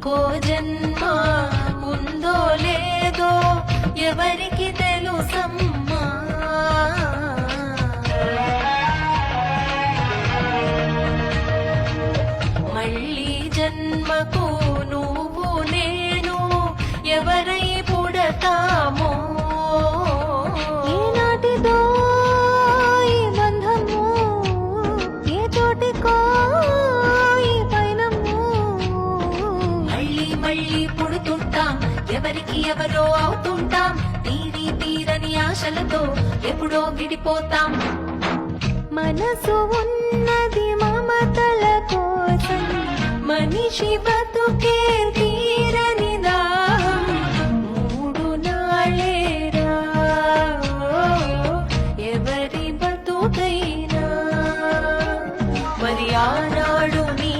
ఇంకో జన్మ ఉందో లేదో ఎవరికి తెలుసమ్మా. మళ్ళీ జన్మకు నువ్వు నేను ఎవరై పుడతామో. ఏనాటిదో ఈ బంధము, ఏ చోటికో ఈ పయనము. మళ్ళీ మళ్ళీ పుడుతుంటాం, ఎవరికి ఎవరో అవుతుంటాం. తీరని ఆశలతో ఎప్పుడో విడిపోతాం. మనసు ఉన్నది మమతల కోసం, మనిషి బతుకే తీరని దాహం. మూడు నాళేరా ఎవరి బతుకైనా. మరి ఆనాడు నీ